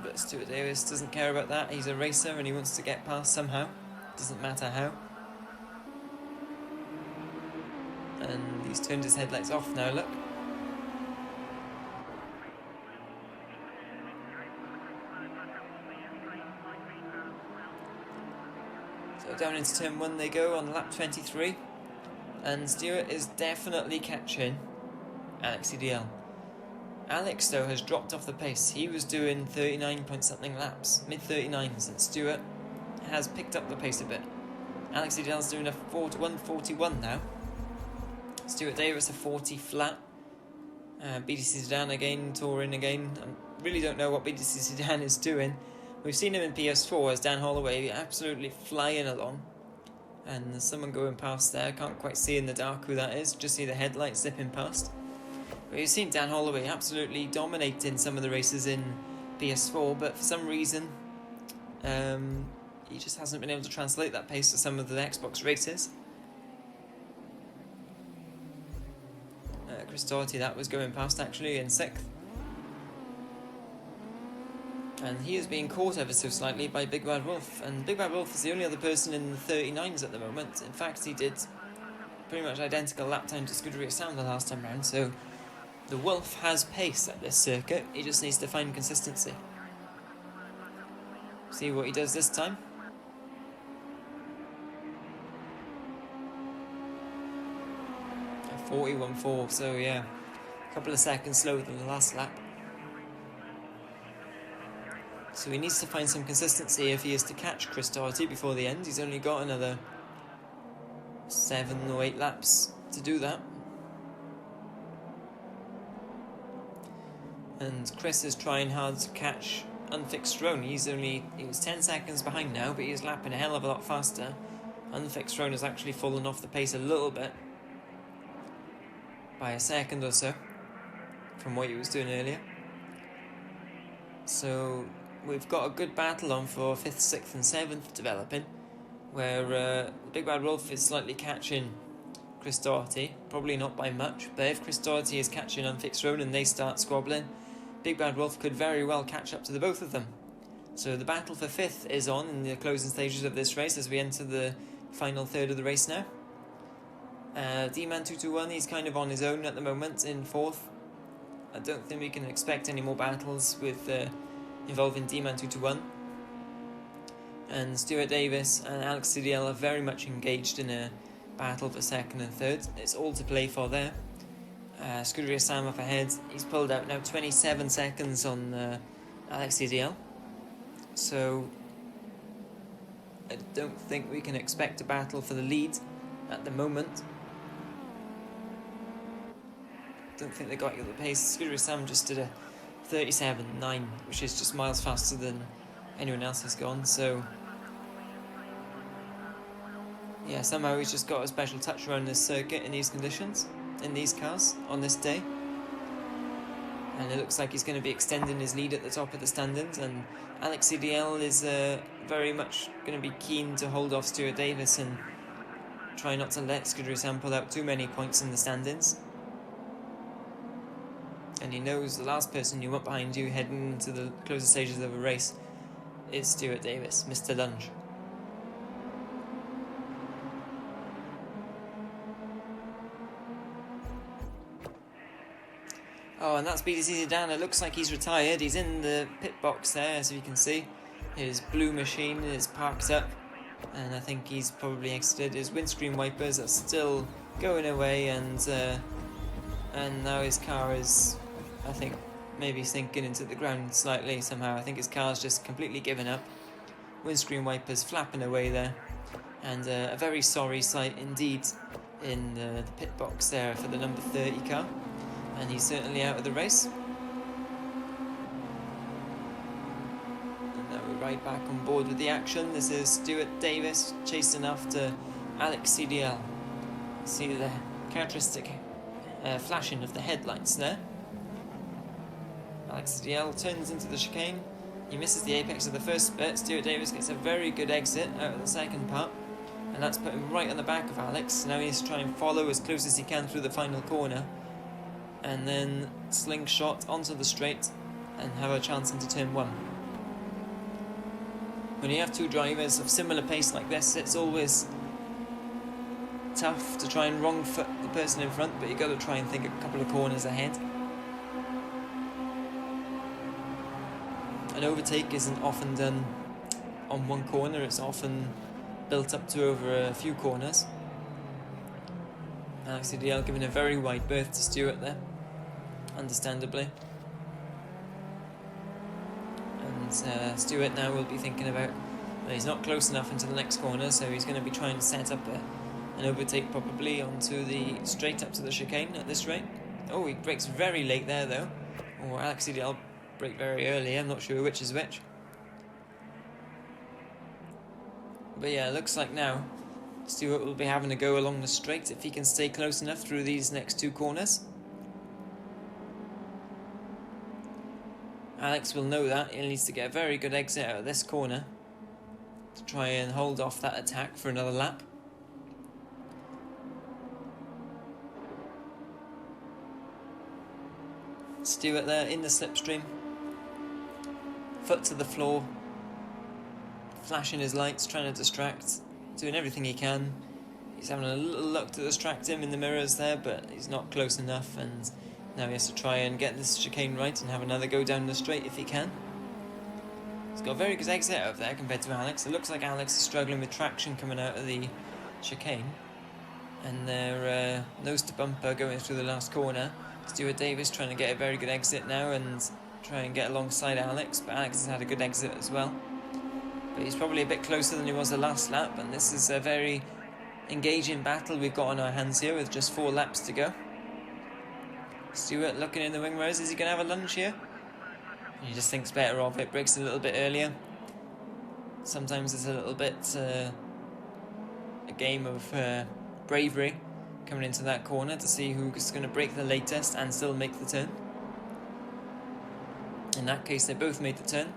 Speaker 1: But Stuart Davis doesn't care about that. He's a racer and he wants to get past somehow. Doesn't matter how. And he's turned his headlights off now, look. So down into turn 1 they go on lap 23. And Stuart is definitely catching Alex EDL. Alex though has dropped off the pace. He was doing 39 point something laps, mid 39s, and Stuart has picked up the pace a bit. Alex EDL's doing a 141 now. Stuart Davis a 40 flat. BDC Sedan again, touring again. I really don't know what BDC Sedan is doing. We've seen him in PS4 as Dan Holloway absolutely flying along. And there's someone going past there. Can't quite see in the dark who that is. Just see the headlights zipping past. But you've seen Dan Holloway absolutely dominating some of the races in PS4, but for some reason he just hasn't been able to translate that pace to some of the Xbox races. Chris Doherty, that was going past actually in 6th. And he is being caught ever so slightly by Big Bad Wolf, and Big Bad Wolf is the only other person in the 39s at the moment. In fact, he did pretty much identical lap time to Scuderia Sam the last time round, so the Wolf has pace at this circuit. He just needs to find consistency. See what he does this time. A 41.4, so yeah, a couple of seconds slower than the last lap. So he needs to find some consistency if he is to catch Chris Doherty before the end. He's only got another 7 or 8 laps to do that. And Chris is trying hard to catch Unfixed Roan. He was 10 seconds behind now, but he's lapping a hell of a lot faster. Unfixed Roan has actually fallen off the pace a little bit, by a second or so, from what he was doing earlier. So we've got a good battle on for 5th, 6th and 7th developing, where Big Bad Wolf is slightly catching Chris Doherty, probably not by much, but if Chris Doherty is catching Unfixed Roan and they start squabbling, Big Bad Wolf could very well catch up to the both of them. So the battle for 5th is on in the closing stages of this race as we enter the final third of the race now. D-Man 221, he's kind of on his own at the moment in 4th. I don't think we can expect any more battles with involving D-Man 221. And Stuart Davis and Alex CDL are very much engaged in a battle for 2nd and 3rd. It's all to play for there. Scuderia Sam up ahead. He's pulled out now 27 seconds on Alex CDL. So I don't think we can expect a battle for the lead at the moment. Don't think they got the pace. Scuderia Sam just did a 37.9, which is just miles faster than anyone else has gone. So yeah, somehow he's just got a special touch around this circuit in these conditions, in these cars, on this day. And it looks like he's going to be extending his lead at the top of the standings, and Alex CDL is very much going to be keen to hold off Stuart Davis and try not to let Scuderia Sam pull out too many points in the standings. And he knows the last person you want behind you heading into the closing stages of a race is Stuart Davis, Mr. Lunge. Oh, and that's BDC Zidane. It looks like he's retired. He's in the pit box there, as you can see. His blue machine is parked up, and I think he's probably exited. His windscreen wipers are still going away, and now his car is, I think, maybe sinking into the ground slightly somehow. I think his car's just completely given up. Windscreen wipers flapping away there, and a very sorry sight indeed in the pit box there for the number 30 car. And he's certainly out of the race. And now we're right back on board with the action. This is Stuart Davis chasing after Alex CDL. See the characteristic flashing of the headlights there. Alex CDL turns into the chicane. He misses the apex of the first bit. Stuart Davis gets a very good exit out of the second part, and that's put him right on the back of Alex. Now he needs to try and follow as close as he can through the final corner, and then slingshot onto the straight and have a chance into turn 1. When you have two drivers of similar pace like this, it's always tough to try and wrong foot the person in front, but you've got to try and think a couple of corners ahead. An overtake isn't often done on one corner, it's often built up to over a few corners. Alex CDL giving a very wide berth to Stuart there, understandably. And Stuart now will be thinking about, well, he's not close enough into the next corner, so he's going to be trying to set up an overtake probably onto the straight up to the chicane at this rate. Oh, he brakes very late there though, or Alex CDL brake very early, I'm not sure which is which. But yeah, it looks like now Stuart will be having to go along the straight if he can stay close enough through these next two corners. Alex will know that. He needs to get a very good exit out of this corner to try and hold off that attack for another lap. Stuart there in the slipstream. foot to the floor, flashing his lights, trying to distract, doing everything he can. He's having a little look to distract him in the mirrors there, but he's not close enough, and now he has to try and get this chicane right and have another go down the straight if he can. He's got a very good exit out of there compared to Alex. It looks like Alex is struggling with traction coming out of the chicane. And they're nose to bumper going through the last corner. Stuart Davis trying to get a very good exit now and try and get alongside Alex, but Alex has had a good exit as well. But he's probably a bit closer than he was the last lap, and this is a very engaging battle we've got on our hands here with just 4 laps to go. Stuart looking in the wing mirrors, is he going to have a lunge here? He just thinks better of it, brakes a little bit earlier. Sometimes it's a little bit a game of bravery coming into that corner to see who's going to brake the latest and still make the turn. In that case, they both made the turn.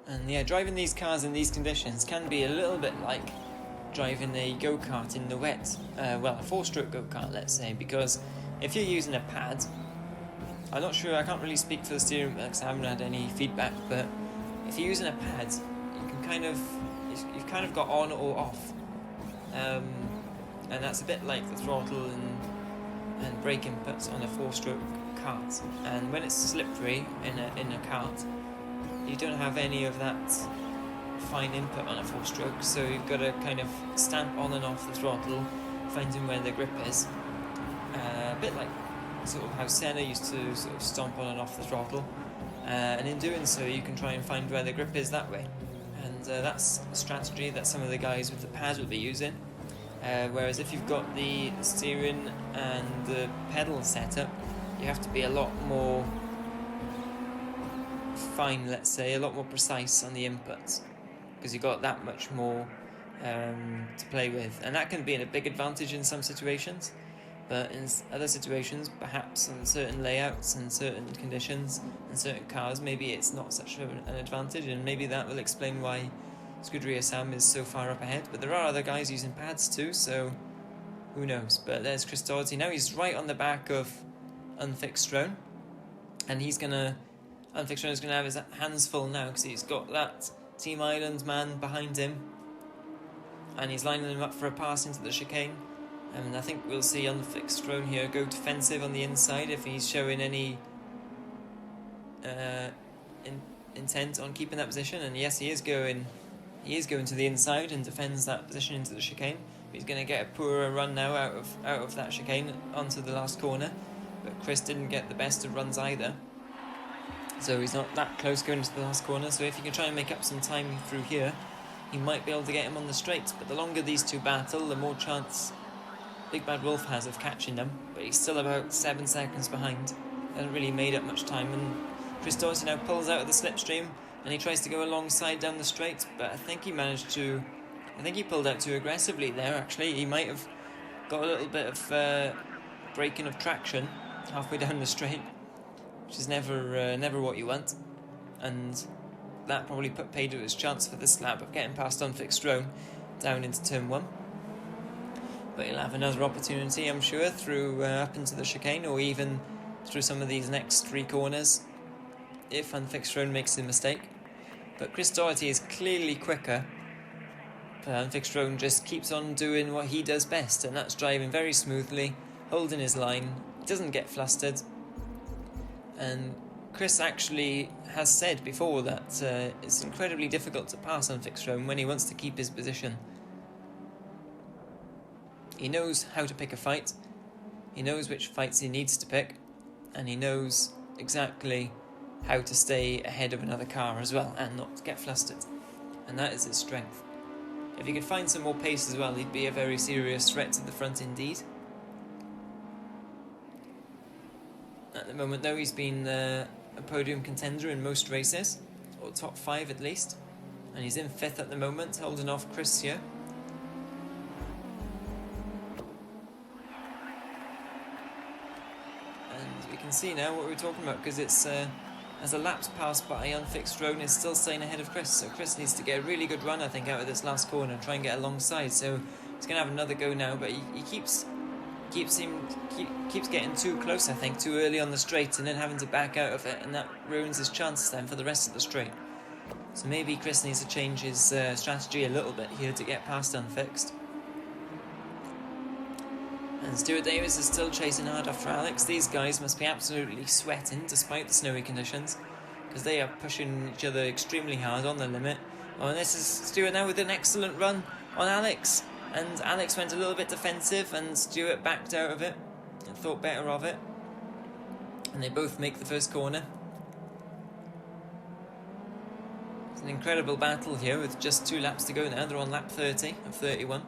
Speaker 1: And yeah, driving these cars in these conditions can be a little bit like driving a go-kart in the wet. Well, a 4-stroke go-kart, let's say, because if you're using a pad, I'm not sure, I can't really speak for the steering wheel because I haven't had any feedback, but if you're using a pad, you can you've kind of got on or off. And that's a bit like the throttle and brake inputs on a 4-stroke kart. And when it's slippery in a kart, you don't have any of that fine input on a 4-stroke, so you've got to kind of stamp on and off the throttle, finding where the grip is. A bit like sort of how Senna used to sort of stomp on and off the throttle, and in doing so you can try and find where the grip is that way. And that's a strategy that some of the guys with the pad will be using. Whereas if you've got the steering and the pedal setup, you have to be a lot more fine, let's say, a lot more precise on the inputs, because you've got that much more to play with, and that can be a big advantage in some situations, but in other situations, perhaps on certain layouts and certain conditions and certain cars, maybe it's not such an advantage, and maybe that will explain why Scuderia Sam is so far up ahead. But there are other guys using pads too, so who knows. But there's Chris Doherty now. He's right on the back of Unfixed Throne, and Unfixed Throne is going to have his hands full now because he's got that Team Ireland man behind him, and he's lining him up for a pass into the chicane. And I think we'll see Unfixed Throne here go defensive on the inside if he's showing any intent on keeping that position. And yes, he is going to the inside and defends that position into the chicane. But he's going to get a poorer run now out of that chicane onto the last corner. But Chris didn't get the best of runs either, so he's not that close going into the last corner. So if he can try and make up some time through here, he might be able to get him on the straight. But the longer these two battle, the more chance Big Bad Wolf has of catching them. But he's still about 7 seconds behind. Hasn't really made up much time. And Chris Doherty now pulls out of the slipstream and he tries to go alongside down the straight. But I think he pulled out too aggressively there, actually. He might have got a little bit of braking of traction halfway down the straight, which is never what you want. And that probably paid to his chance for this lap of getting past Unfixed Throne down into turn 1. But he'll have another opportunity, I'm sure, through up into the chicane, or even through some of these next 3 corners if Unfixed Throne makes a mistake. But Chris Doherty is clearly quicker, but Unfixed Throne just keeps on doing what he does best, and that's driving very smoothly, holding his line, doesn't get flustered. And Chris actually has said before that it's incredibly difficult to pass Unfixed Throne when he wants to keep his position. He knows how to pick a fight, he knows which fights he needs to pick, and he knows exactly how to stay ahead of another car as well and not get flustered. And that is his strength. If he could find some more pace as well, he'd be a very serious threat to the front indeed. At the moment though, he's been a podium contender in most races, or top 5 at least, and he's in 5th at the moment, holding off Chris here. can see now what we were talking about, because it's as a lap's passed by, Unfixed Drone is still staying ahead of Chris, so Chris needs to get a really good run, I think, out of this last corner and try and get alongside. So he's going to have another go now, but he keeps getting too close, I think, too early on the straight, and then having to back out of it, and that ruins his chances then for the rest of the straight. So maybe Chris needs to change his strategy a little bit here to get past Unfixed. And Stuart Davis is still chasing hard after Alex. These guys must be absolutely sweating despite the snowy conditions, because they are pushing each other extremely hard on the limit. Oh, and this is Stuart now with an excellent run on Alex. And Alex went a little bit defensive and Stuart backed out of it and thought better of it. And they both make the first corner. It's an incredible battle here with just 2 laps to go now. They're on lap 30 of 31.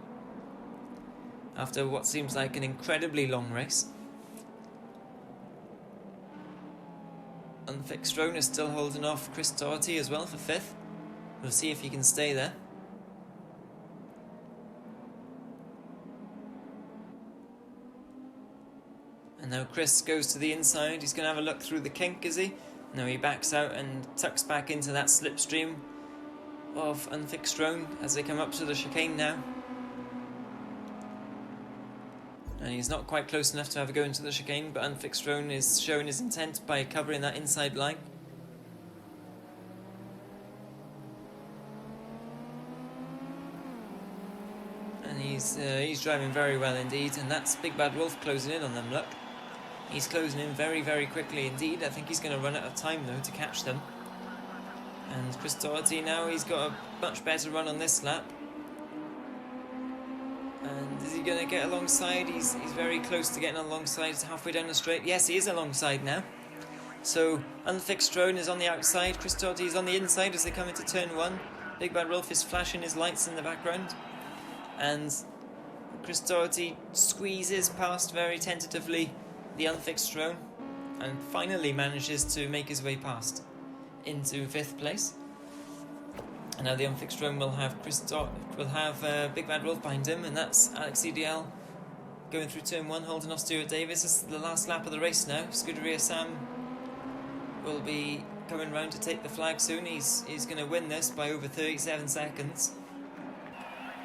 Speaker 1: After what seems like an incredibly long race. Unfixed Drone is still holding off Chris Doherty as well for 5th. We'll see if he can stay there. And now Chris goes to the inside. He's going to have a look through the kink, is he? No, he backs out and tucks back into that slipstream of Unfixed Drone as they come up to the chicane now. And he's not quite close enough to have a go into the chicane, but Unfixed Drone is showing his intent by covering that inside line. And he's driving very well indeed, and that's Big Bad Wolf closing in on them, look. He's closing in very, very quickly indeed. I think he's going to run out of time though to catch them. And Chris Doherty now, he's got a much better run on this lap. And is he going to get alongside? He's very close to getting alongside. It's halfway down the straight. Yes, he is alongside now. So Unfixed Drone is on the outside. Chris Doherty is on the inside as they come into turn 1. Big Bad Wolf is flashing his lights in the background. And Chris Doherty squeezes past very tentatively the Unfixed Drone and finally manages to make his way past into 5th place. And now the Unfixed Drone will have Big Bad Wolf behind him, and that's Alex CDL going through turn 1, holding off Stuart Davis. This is the last lap of the race now. Scuderia Sam will be coming round to take the flag soon. He's going to win this by over 37 seconds,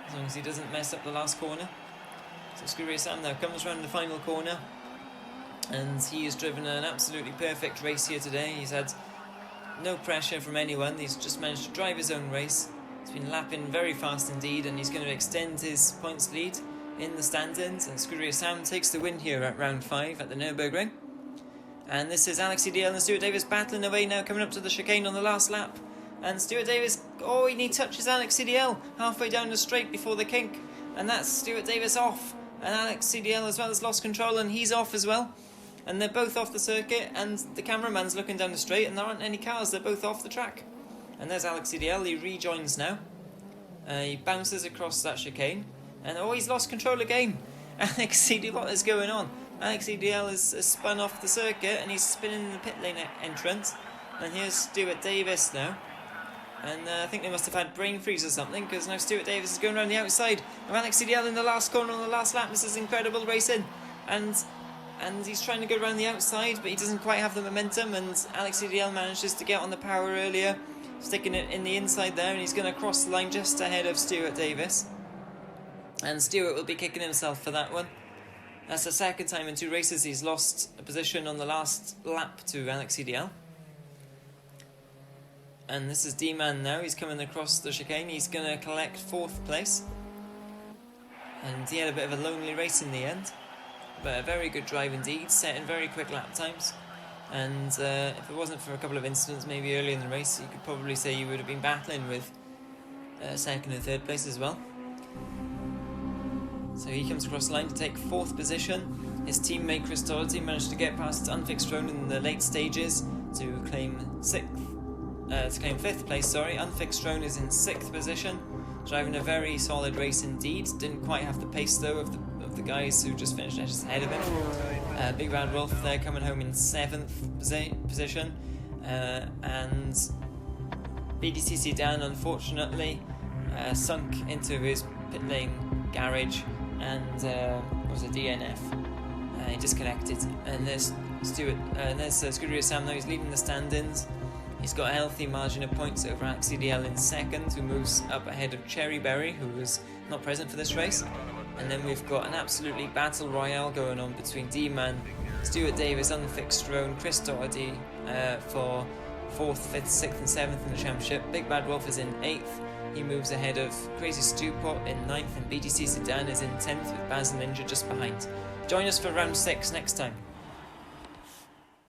Speaker 1: as long as he doesn't mess up the last corner. So Scuderia Sam now comes round the final corner, and he has driven an absolutely perfect race here today. He's had no pressure from anyone. He's just managed to drive his own race. He's been lapping very fast indeed, and he's going to extend his points lead in the stand-ins. And Scuderia Sam takes the win here at round 5 at the Nürburgring. And this is Alex CDL and Stuart Davis battling away now, coming up to the chicane on the last lap. And Stuart Davis, he touches Alex CDL halfway down the straight before the kink. And that's Stuart Davis off. And Alex CDL as well has lost control, and he's off as well. And they're both off the circuit, and the cameraman's looking down the straight, and there aren't any cars, they're both off the track. And there's Alex CDL, he rejoins now. He bounces across that chicane, and he's lost control again. Alex CDL, what is going on? Alex CDL has spun off the circuit, and he's spinning in the pit lane entrance. And here's Stuart Davis now. And I think they must have had brain freeze or something, because now Stuart Davis is going around the outside of Alex CDL in the last corner on the last lap. This is incredible racing. And he's trying to go around the outside, but he doesn't quite have the momentum, and Alex CDL manages to get on the power earlier, sticking it in the inside there, and he's going to cross the line just ahead of Stuart Davis. And Stuart will be kicking himself for that one. That's the second time in 2 races he's lost a position on the last lap to Alex CDL. And this is D-Man now, he's coming across the chicane, he's going to collect 4th place. And he had a bit of a lonely race in the end. But a very good drive indeed, setting very quick lap times. And if it wasn't for a couple of incidents maybe early in the race, you could probably say you would have been battling with 2nd and 3rd place as well. So he comes across the line to take 4th position. His teammate Chris Doherty managed to get past Unfixed Drone in the late stages to claim 5th place. Unfixed Drone is in 6th position, driving a very solid race indeed. Didn't quite have the pace though of the guys who just finished just ahead of him. Big Bad Wolf there coming home in 7th position, and BDCC Dan unfortunately sunk into his pit lane garage and was a DNF. He disconnected, and there's There's Scuderia Sam now. He's leading the stand-ins. He's got a healthy margin of points over AXCDL in second, who moves up ahead of Cherry Berry, who was not present for this race. And then we've got an absolutely battle royale going on between D-Man, Stuart Davis, Unfixed Drone, Chris Doherty for 4th, 5th, 6th and 7th in the championship. Big Bad Wolf is in 8th. He moves ahead of Crazy Stewpot in 9th, and BTC Sedan is in 10th with Baz Ninja just behind. Join us for round 6 next time.